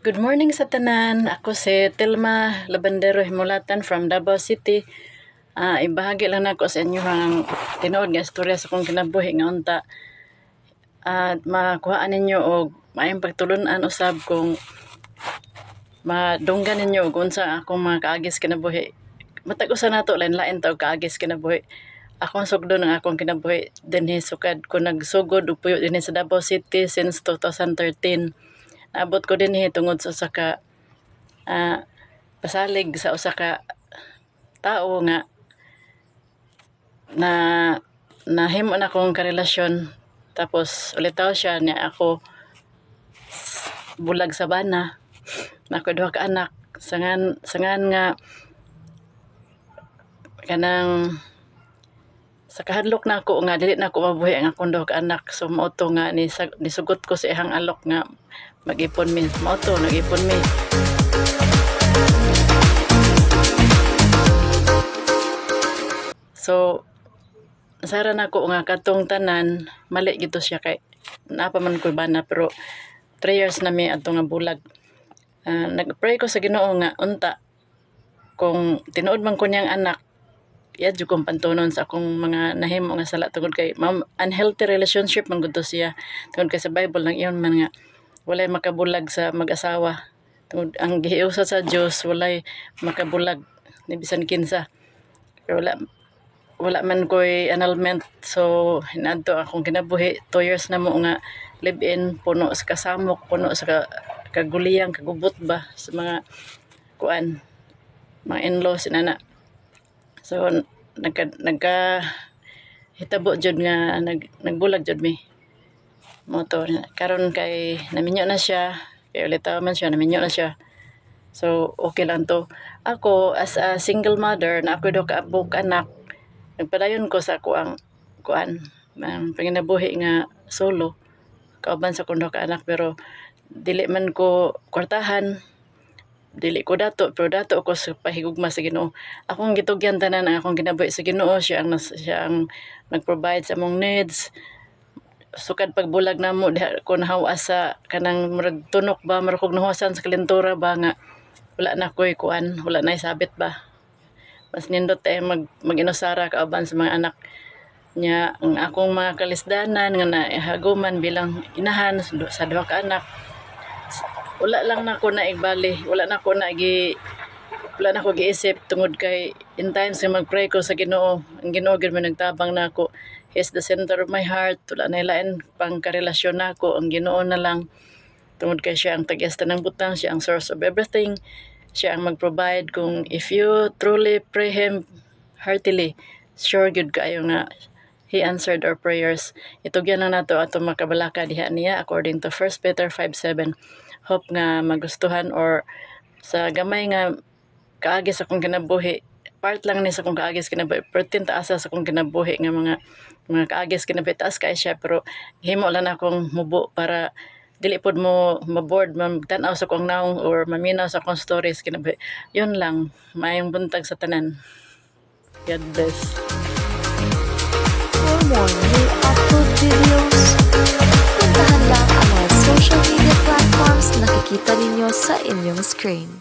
Good morning sa tanan. Ako si Telma Labandero Himulatan from Davao City. Ibahagi lang nako sa inyo ang tinuod nga istorya sa kong kinabuhi nga unta. At makuhaan ninyo og maayong pagtulunan usab kung madunggan ninyo og unsa akong mga kaagis kinabuhi. Matag usa nato lain-lain ta og kaagis kinabuhi. Akong sugdo ng akong kinabuhi dinhi sukad ko nagsugod og puyo dinhi sa Davao City since 2013. Naabot ko din tungod sa usa ka pasalig sa usa ka tao nga na nahimo na akong karelasyon, tapos ulitaw siya niya ako bulag sa bana na ako duha ka anak sangan nga kanang sa kahadlok na ako nga dili na ako mabuhi ang akong duha ka anak, so mauto nga nisugot ko sa ihang alok nga mag-ipon mi, mauto nag-ipon mi. So nasara na ko nga katong tanan mali gito siya kay napa man ko bana, pero 3 years na mi adto nga bulag. Nagpray ko sa Ginoo nga unta kung tinuod man ko niyang anak, iya jud kong pantunon sa akong mga nahimo nga sala tungod kay unhealthy relationship man gud to siya, tungod kay sa Bible nang iyon man nga walay makabulag sa mag-asawa, tungod ang gihiusa sa Dios walay makabulag ni bisan kinsa. Pero wala man ko'y annulment, so hinadto akong kinabuhi 2 years na mo nga live-in, puno sa kasamok, puno sa kaguliyang kagubot ba sa mga kuan mga in-laws inana. So nagka hitabo jud nga nagbulag jud mi mo to karon kay naminyo na siya, kay ulitaw man siya naminyo na siya, so okay lang to. Ako as a single mother na ako do ka abog anak, nagpadayon ko sa kuang kuan ang panginabuhi nga solo kauban sa kundo ka anak, pero dili man ko kwartahan, dili ko dato, pero dato ko sa pahigugma sa Ginoo. Akong gitugyan tanan ang akong ginabuhi sa Ginoo, siya ang nag-provide sa among needs. Sukad pagbulag namo diha ko nahawa sa kanang murag tunok ba, marukog nahuasan sa kalintura ba nga wala na ko'y kuan, wala na isabit ba. Mas nindot mag-inusara kauban sa mga anak niya. Ang akong mga kalisdanan nga nahaguman bilang inahan sa duha ka anak, wala lang na ko na igbali, wala na ko giisip, tungod kay in times nga mag-pray ko sa Ginoo, ang Ginoo gyud man nagtabang na ako. He's the center of my heart, wala na ilain pang karelasyon na ako, ang Ginoo na lang, tungod kay siya ang tag-esta ng butang, siya ang source of everything, siya ang mag-provide. Kung if you truly pray Him heartily, sure good kayo nga He answered our prayers. Itugyan lang nato ato makabalaka diha niya according to 1 Peter 5:7. Hope nga magustuhan or sa gamay nga kaagis akong kinabuhi, part lang ni sa akong kaagis kinabuhi, pertin taasa sa akong kinabuhi nga mga kaagis kinabuhi taas kay siya, pero himo lang akong mubo para dili pod mo maboard tan-aw sa akong naong or maminaw sa akong stories kinabuhi. Yun lang, maayong buntag sa tanan. God bless. For more new upload videos, puntahan lang ang mga social media platforms na nakikita ninyo sa inyong screen.